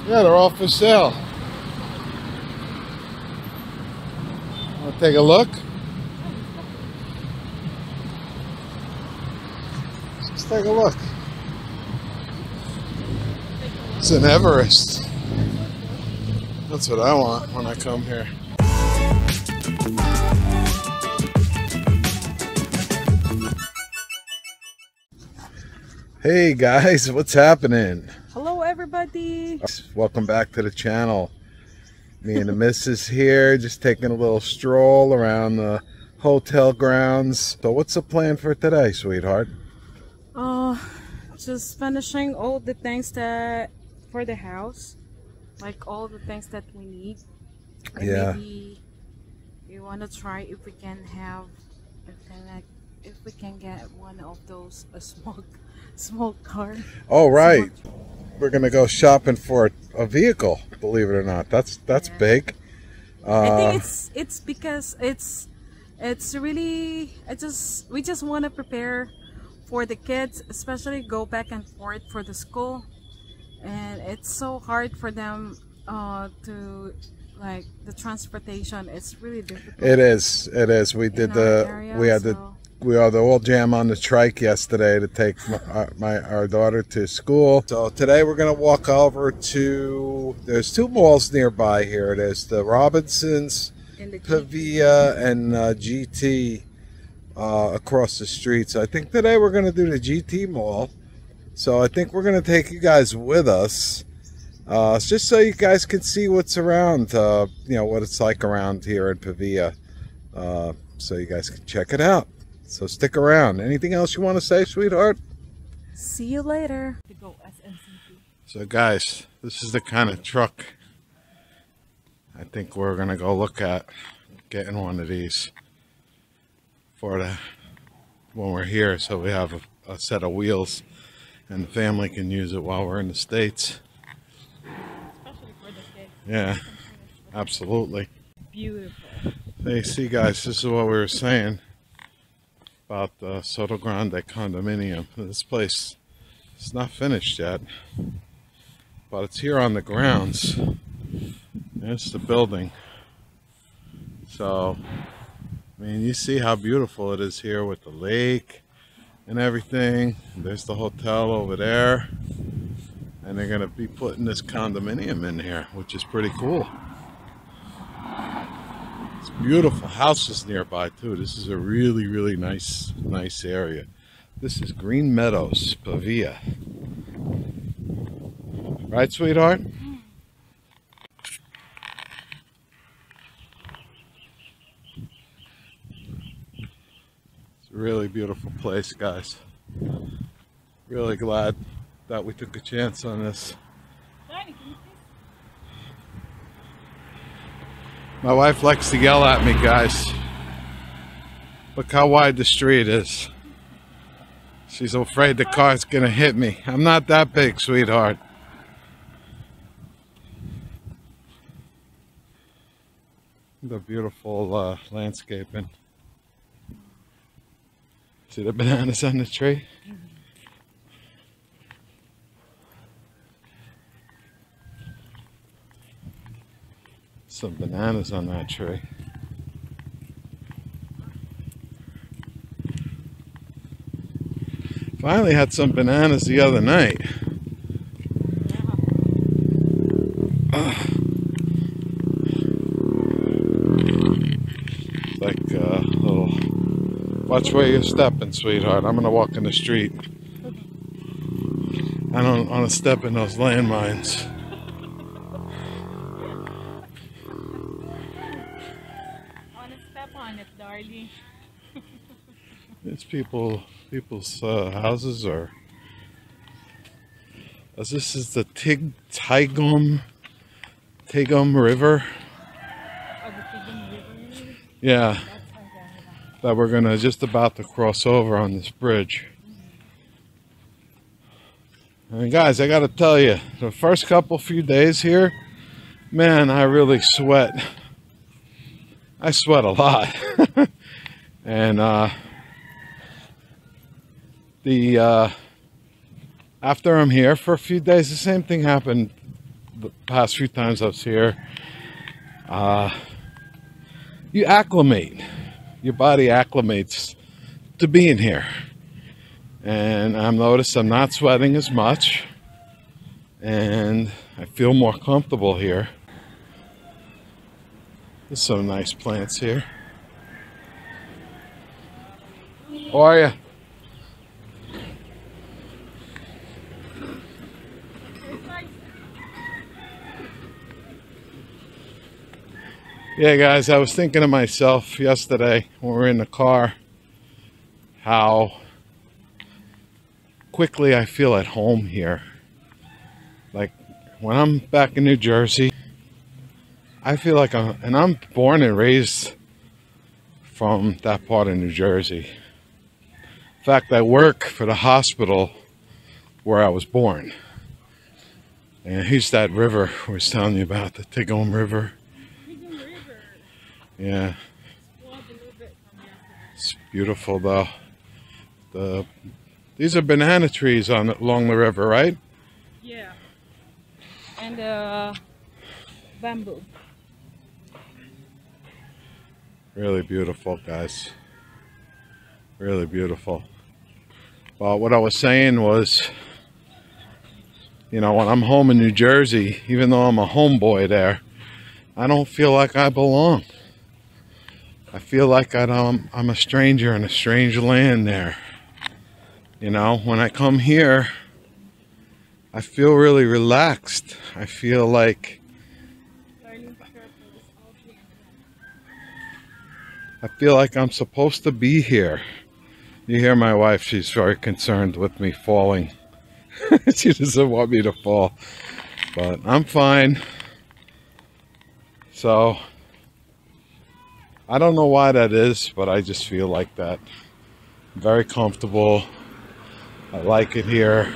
Yeah, they're all for sale. Want to take a look? Let's take a look. It's an Everest. That's what I want when I come here. Hey guys, what's happening? Hello everybody. Welcome back to the channel. Me and the missus here, just taking a little stroll around the hotel grounds. So what's the plan for today, sweetheart? Just finishing all the things that for the house, like all the things that we need. And Yeah. maybe we want to try if we can have, if we can get one of those small car. Oh right, we're gonna go shopping for a vehicle. Believe it or not, that's Yeah. big. I think it's because it's really we just want to prepare for the kids, especially go back and forth for the school, and it's so hard for them to like the transportation. It's really difficult. It is. We did we had the oil jam on the trike yesterday to take our daughter to school. So today we're gonna walk over to. There's two malls nearby here. There's the Robinsons, Pavia, and GT across the street. So I think today we're gonna do the GT mall. So I think we're gonna take you guys with us. Just so you guys can see what's around, you know, what it's like around here in Pavia, so you guys can check it out. So stick around. Anything else you want to say, sweetheart? See you later. So guys, this is the kind of truck I think we're gonna go look at getting one of these for when we're here, so we have a set of wheels and the family can use it while we're in the States. Yeah, absolutely. Beautiful. Hey, see guys, this is what we were saying about the Soto Grande condominium. This place is not finished yet, but it's here on the grounds. There's the building. So, I mean, you see how beautiful it is here with the lake and everything. There's the hotel over there. And they're going to be putting this condominium in here, which is pretty cool. It's beautiful houses nearby too. This is a really, really nice area. This is Green Meadows, Pavia. Right, sweetheart? It's a really beautiful place, guys. Really glad that we took a chance on this. My wife likes to yell at me, guys. Look how wide the street is. She's afraid the car's gonna hit me. I'm not that big, sweetheart. The beautiful landscaping. See the bananas on the tree? Some bananas on that tree. Finally had some bananas the other night. It's like a little. Watch where you're stepping, sweetheart. I'm gonna walk in the street. I don't want to step in those landmines. On it, darling. It's people's houses, or as this is the Tigum River. Oh, the Tigum River. Yeah, that we're gonna just about to cross over on this bridge. And guys, I gotta tell you, the first few days here, man, I really sweat. I sweat a lot. And after I'm here for a few days, the same thing happened the past few times I was here, you acclimate. Your body acclimates to being here. And I've noticed I'm not sweating as much. And I feel more comfortable here. There's some nice plants here. How are you? Yeah, guys, I was thinking to myself yesterday when we were in the car how quickly I feel at home here. Like when I'm back in New Jersey, I feel like I'm born and raised from that part of New Jersey. In fact, I work for the hospital where I was born. And here's that river I was telling you about, the Tigom River. Yeah, it's beautiful though. These are banana trees along the river, right? Yeah, and bamboo. Really beautiful, guys. Really beautiful. Well, what I was saying was, you know, when I'm home in New Jersey, even though I'm a homeboy there, I don't feel like I belong. I feel like I'm a stranger in a strange land there. You know, when I come here, I feel really relaxed. I feel like I'm supposed to be here. You hear my wife, she's very concerned with me falling. She doesn't want me to fall, but I'm fine. So I don't know why that is, but I just feel like that. I'm very comfortable. I like it here.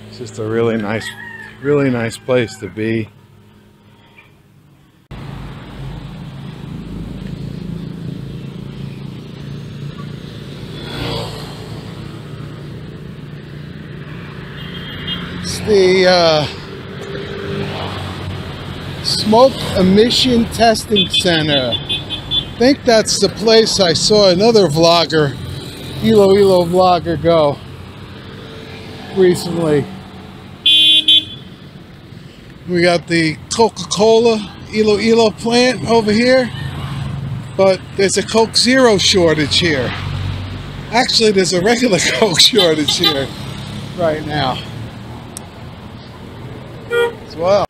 It's just a really nice place to be. It's the Smoke Emission Testing Center. I think that's the place I saw another vlogger, Iloilo vlogger, go recently. We got the Coca-Cola Iloilo plant over here, but there's a Coke Zero shortage here. Actually, there's a regular Coke shortage here right now as well.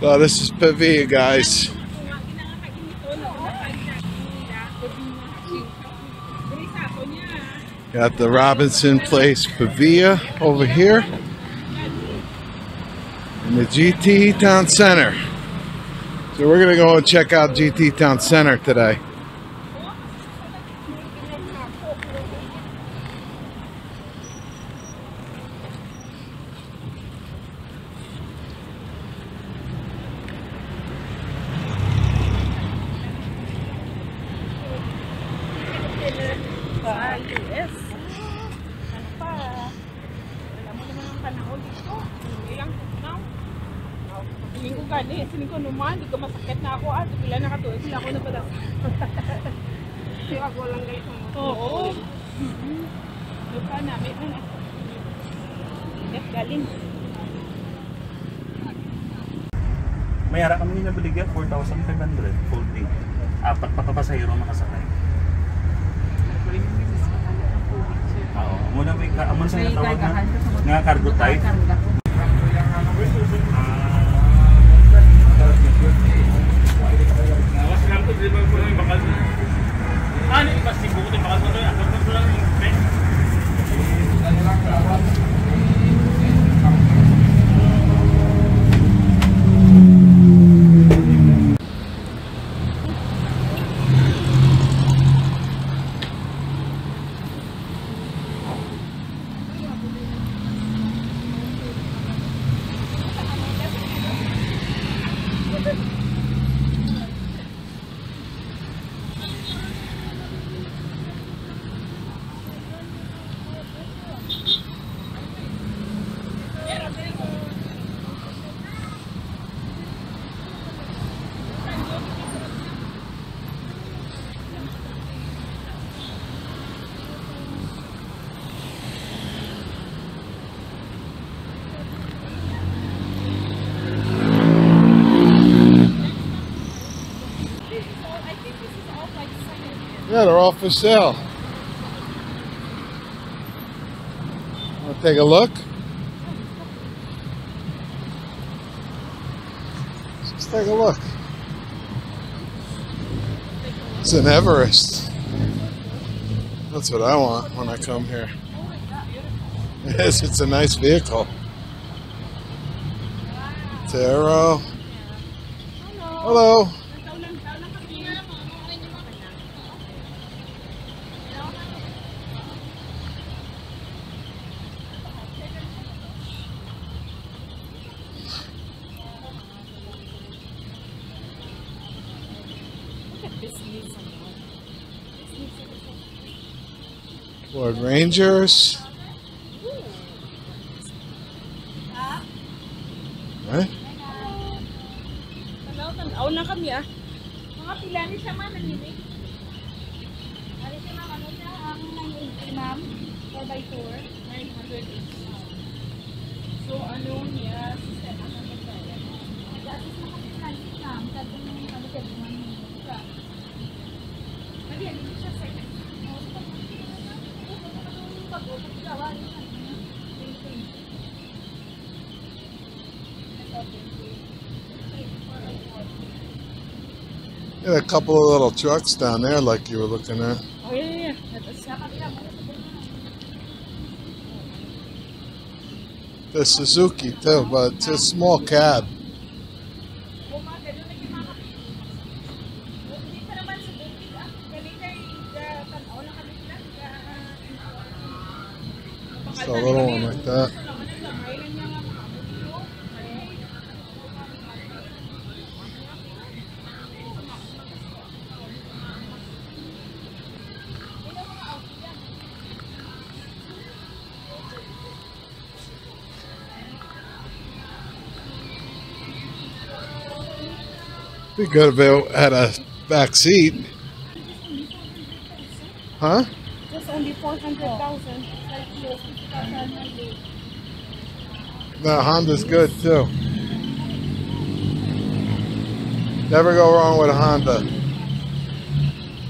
So this is Pavia, guys. Got the Robinson Place Pavia over here. And the GT Town Center. So we're gonna go and check out GT Town Center today. Yes. Ano pa? Alam mo naman ang panahon dito. Ilang now. Tingin ko gani, sining ko naman, di ko masakit na ako. Bila nakatuwid, sila ako na pala. Kaya ako lang guys. Oo. Lupa namin na. Yes, galing. May ara kami nabaligyan, 4,500 full day. Apat pa kapasahero makasakay. Oo, muna may amon sa tawag na cargo type. Yeah, they're all for sale. Want to take a look? Let's take a look. It's an Everest. That's what I want when I come here. Yes, it's a nice vehicle. Taro. Hello. Ford Rangers. Right? Tanaw na kami ah. Mga pila ni siya man nanini. Ari siya ma'am, ano siya ang ma'am 4x4 980. So ano niya system ang magbayad. Dati sa mga pila ni ma'am, sabi niya ano siya man siya. Mali ano siya second. Got a couple of little trucks down there like you were looking at. Oh yeah. The Suzuki too, but it's a small cab. It's a little one like that. Be good if it had a back seat. Huh? Just only 400,000. The Honda's good too. Never go wrong with a Honda.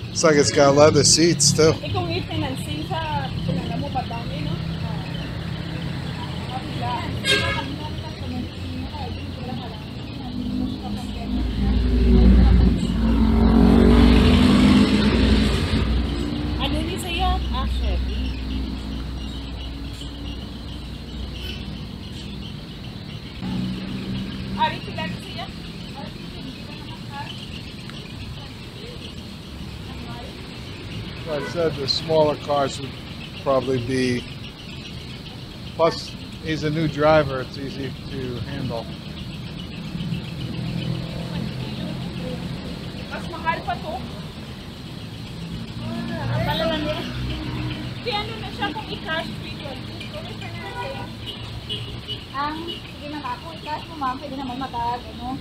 Looks like it's got leather seats too. Ikong i-financing sa pinala mo ba dami, no? Ano ni sa'yo? Actually. Ari pila ni sa'yo? I said the smaller cars would probably be, plus he's a new driver, it's easy to handle. Mas mahal pa to. Pala niya. Kaya ano na siya kung i-cash video. Sige na ako, i-cash mo ma'am, pwede naman matag, ano?